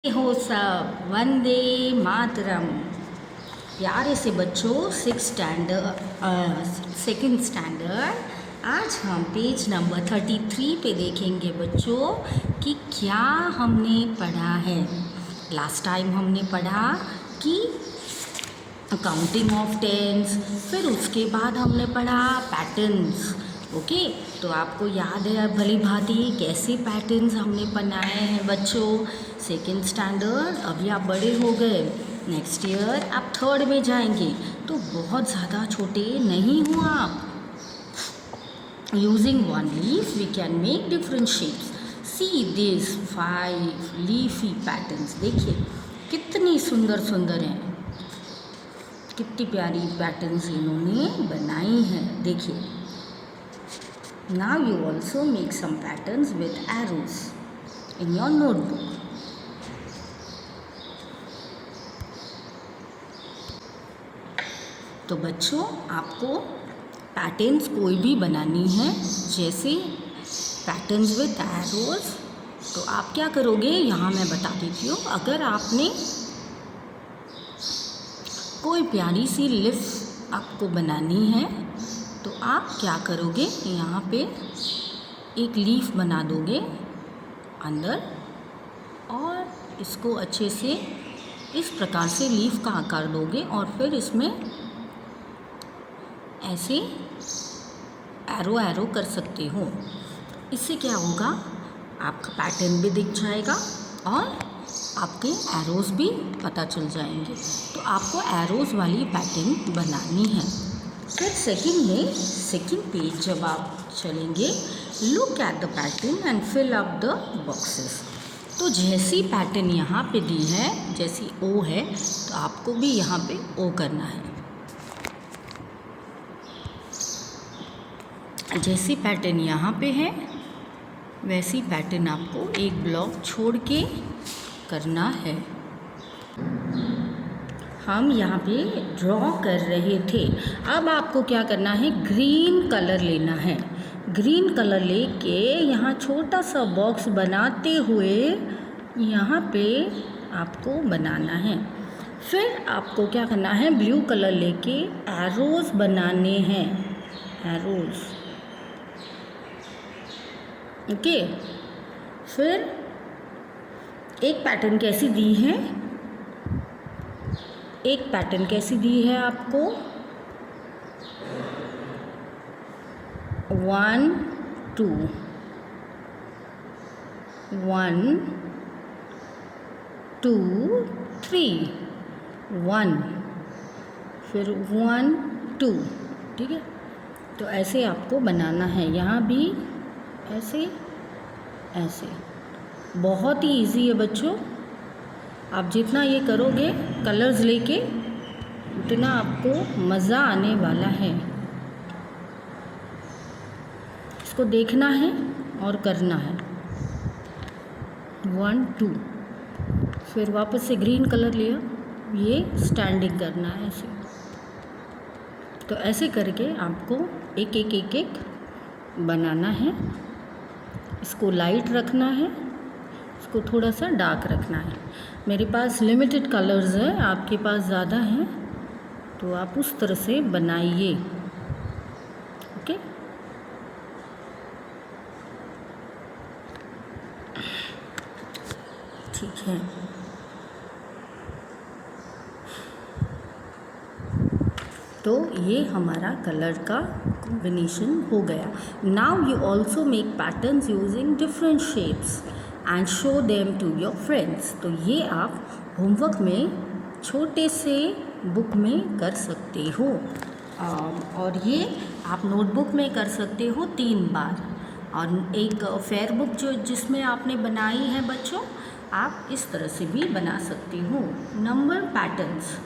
हो सब वंदे मातरम। प्यारे से बच्चों, सेकंड स्टैंडर्ड आज हम पेज नंबर 33 पे देखेंगे बच्चों कि क्या हमने पढ़ा है। लास्ट टाइम हमने पढ़ा कि काउंटिंग ऑफ टेंस, फिर उसके बाद हमने पढ़ा पैटर्न्स। ओके, तो आपको याद है भली भांति कैसे पैटर्न्स हमने बनाए हैं बच्चों। सेकेंड स्टैंडर्ड, अभी आप बड़े हो गए, नेक्स्ट ईयर आप थर्ड में जाएंगे, तो बहुत ज़्यादा छोटे नहीं हो आप। Using one leaf we can make different shapes. See this 5 leafy patterns. देखिए कितनी सुंदर सुंदर हैं, कितनी प्यारी पैटर्न्स इन्होंने बनाई हैं। देखिए, now you also make some patterns with arrows in your notebook. तो बच्चों, आपको पैटर्न्स कोई भी बनानी है, जैसे पैटर्न्स विद एरोज, तो आप क्या करोगे, यहाँ मैं बता देती हूँ। अगर आपने कोई प्यारी सी लीफ आपको बनानी है, तो आप क्या करोगे, यहाँ पे एक लीफ बना दोगे अंदर, और इसको अच्छे से इस प्रकार से लीफ का आकार दोगे, और फिर इसमें ऐसे एरो कर सकते हो। इससे क्या होगा, आपका पैटर्न भी दिख जाएगा और आपके एरोज़ भी पता चल जाएंगे। तो आपको एरोज़ वाली पैटर्न बनानी है। फिर सेकंड पेज जब आप चलेंगे, look at the pattern and fill up the boxes. तो जैसी पैटर्न यहाँ पे दी है, जैसी ओ है, तो आपको भी यहाँ पे ओ करना है। जैसी पैटर्न यहाँ पे है, वैसी पैटर्न आपको एक ब्लॉक छोड़ के करना है। हम यहाँ पे ड्रॉ कर रहे थे, अब आपको क्या करना है, ग्रीन कलर लेना है। ग्रीन कलर लेके यहाँ छोटा सा बॉक्स बनाते हुए यहाँ पे आपको बनाना है। फिर आपको क्या करना है, ब्लू कलर लेके एरोज़ बनाने हैं, एरोज़। ओके, फिर एक पैटर्न कैसी दी है, एक पैटर्न कैसी दी है आपको, 1 2 1 2 3 1, फिर 1 2, ठीक है। तो ऐसे आपको बनाना है, यहाँ भी ऐसे ऐसे। बहुत ही इजी है बच्चों, आप जितना ये करोगे कलर्स लेके, उतना आपको मज़ा आने वाला है। इसको देखना है और करना है। 1 2, फिर वापस से ग्रीन कलर लिया, ये स्टैंडिंग करना है ऐसे। तो ऐसे करके आपको एक एक एक एक बनाना है। इसको लाइट रखना है, इसको थोड़ा सा डार्क रखना है। मेरे पास लिमिटेड कलर्स है, आपके पास ज़्यादा हैं, तो आप उस तरह से बनाइए। ओके, ठीक है। तो ये हमारा कलर का कॉम्बिनेशन हो गया। Now you also make patterns using different shapes and show them to your friends. तो ये आप होमवर्क में छोटे से बुक में कर सकते हो, और ये आप नोटबुक में कर सकते हो 3 बार। और एक फेयर बुक जिसमें आपने बनाई है बच्चों, आप इस तरह से भी बना सकते हो। Number patterns,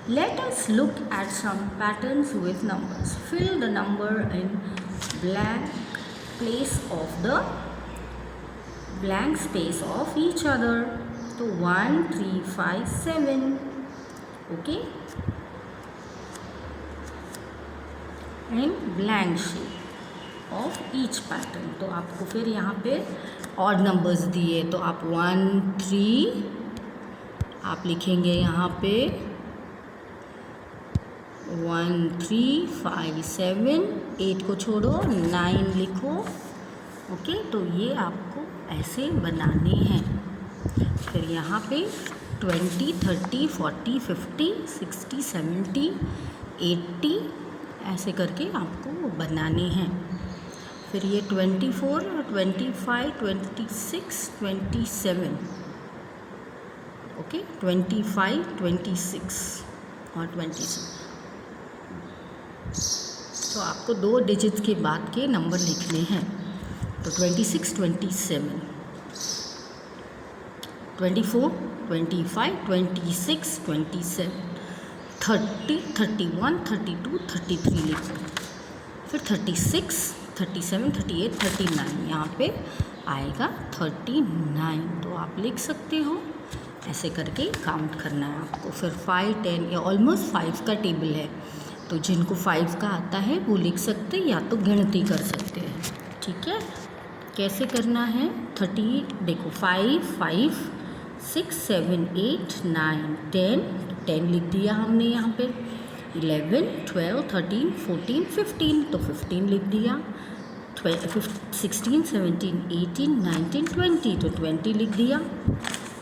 let us look at some patterns with numbers. Fill the number in blank space of each other. So 1 3 5 7, okay, in blank shape of each pattern. तो आपको फिर यहाँ पे ऑड नंबर्स दिए, तो आप 1 3 आप लिखेंगे यहाँ पे 1 3 5 7, 8 को छोड़ो 9 लिखो। ओके, तो ये आपको ऐसे बनाने हैं। फिर यहाँ पे 20 30 40 50 60 70 80 ऐसे करके आपको बनाने हैं। फिर ये 24 25 26 27, ओके 25 26 और 27। तो आपको 2 डिजिट्स के बाद के नंबर लिखने हैं। तो 26 27 24 25 26 27 30 31 32 33 लिखो। फिर 36 37 38 39 यहाँ पे आएगा 39। तो आप लिख सकते हो, ऐसे करके काउंट करना है आपको। फिर 5 10 या ऑलमोस्ट 5 का टेबल है, तो जिनको 5 का आता है वो लिख सकते हैं या तो गिनती कर सकते हैं। ठीक है, कैसे करना है? 30 देखो 5 5 6 7 8 9 10 10 लिख दिया हमने यहाँ पे। 11 12 13 14 15 तो 15 लिख दिया। 16 17 18 19 20 तो 20 लिख दिया।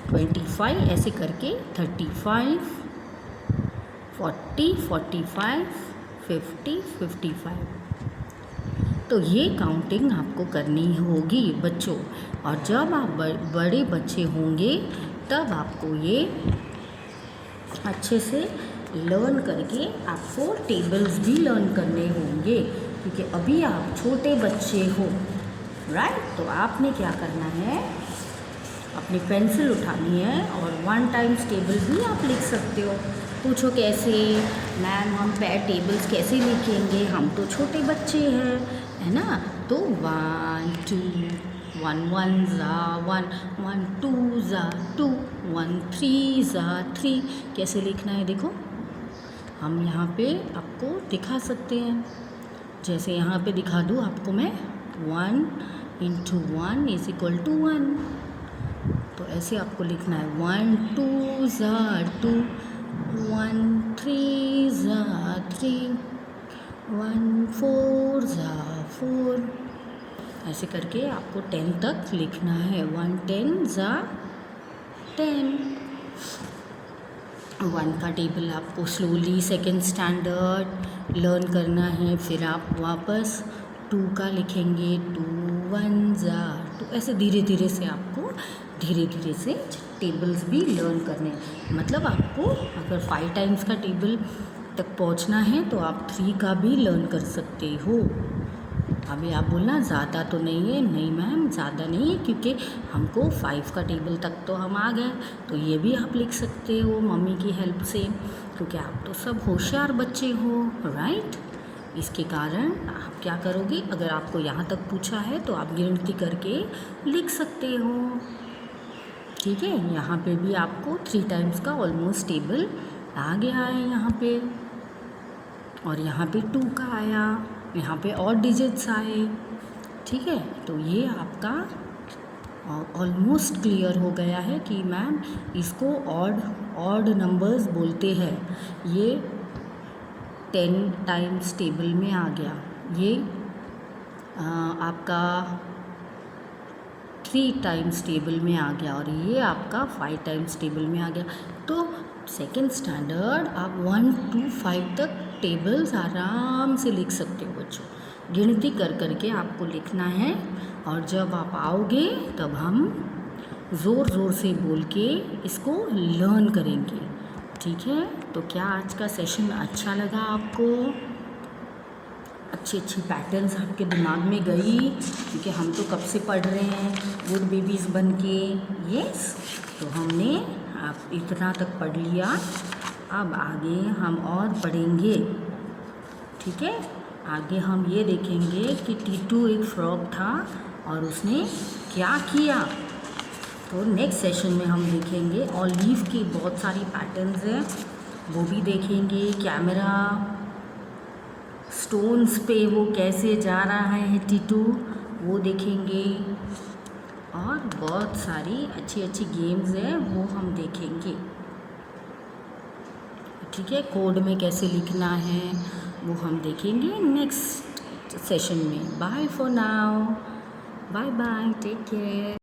25 ऐसे करके 35 40 45 50 55। तो ये काउंटिंग आपको करनी होगी बच्चों। और जब आप बड़े बच्चे होंगे तब आपको ये अच्छे से लर्न करके आपको टेबल्स भी लर्न करने होंगे, क्योंकि अभी आप छोटे बच्चे हो, राइट। तो आपने क्या करना है, अपनी पेंसिल उठानी है और 1 टाइम्स टेबल भी आप लिख सकते हो। पूछो कैसे मैम, हम पैर टेबल्स कैसे लिखेंगे, हम तो छोटे बच्चे हैं, है ना। तो 1 2 1 1 ज़ा 1 1 2 ज़ा 2 1 3 ज़ा 3 कैसे लिखना है देखो। हम यहाँ पे आपको दिखा सकते हैं, जैसे यहाँ पे दिखा दूँ आपको मैं। 1 × 1 = 1, तो ऐसे आपको लिखना है। 1 2 ज़ा 2 1 3 ज़ा 3 1 4 ज़ा 4 ऐसे करके आपको 10 तक लिखना है। 1 10 ज़ा 10। 1 का टेबल आपको स्लोली सेकेंड स्टैंडर्ड लर्न करना है। फिर आप वापस 2 का लिखेंगे। 2 1 ज़ा 2 ऐसे धीरे धीरे से आपको धीरे धीरे से टेबल्स भी लर्न करने। मतलब आपको अगर 5 टाइम्स का टेबल तक पहुंचना है तो आप 3 का भी लर्न कर सकते हो। अभी आप बोलना ज़्यादा तो नहीं है, नहीं मैम ज़्यादा नहीं है, क्योंकि हमको 5 का टेबल तक तो हम आ गए। तो ये भी आप लिख सकते हो मम्मी की हेल्प से, क्योंकि आप तो सब होशियार बच्चे हो, राइट। इसके कारण आप क्या करोगे, अगर आपको यहाँ तक पूछा है तो आप गिनती करके लिख सकते हो। ठीक है, यहाँ पे भी आपको 3 टाइम्स का ऑलमोस्ट टेबल आ गया है यहाँ पे। और यहाँ पे 2 का आया, यहाँ पे और डिजिट्स आए। ठीक है, तो ये आपका ऑलमोस्ट क्लियर हो गया है कि मैम इसको ऑड नंबर्स बोलते हैं। ये 10 टाइम्स टेबल में आ गया, ये आपका 3 टाइम्स टेबल में आ गया, और ये आपका 5 टाइम्स टेबल में आ गया। तो सेकेंड स्टैंडर्ड आप 1 to 5 तक टेबल्स आराम से लिख सकते हो बच्चों। गिनती कर करके आपको लिखना है, और जब आप आओगे तब हम ज़ोर ज़ोर से बोल के इसको लर्न करेंगे। ठीक है, तो क्या आज का सेशन अच्छा लगा आपको? अच्छी अच्छी पैटर्न्स आपके दिमाग में गई, क्योंकि हम तो कब से पढ़ रहे हैं गुड बेबीज़ बन के। यस, तो हमने आप इतना तक पढ़ लिया, अब आगे हम और पढ़ेंगे। ठीक है, आगे हम ये देखेंगे कि टीटू एक फ्रॉग था और उसने क्या किया। तो नेक्स्ट सेशन में हम देखेंगे, और लीफ की बहुत सारी पैटर्न्स हैं वो भी देखेंगे। कैमरा स्टोन्स पे वो कैसे जा रहा है टीटू, वो देखेंगे। और बहुत सारी अच्छी अच्छी गेम्स हैं वो हम देखेंगे। ठीक है, कोड में कैसे लिखना है वो हम देखेंगे नेक्स्ट सेशन में. Bye for now. Bye bye, take care.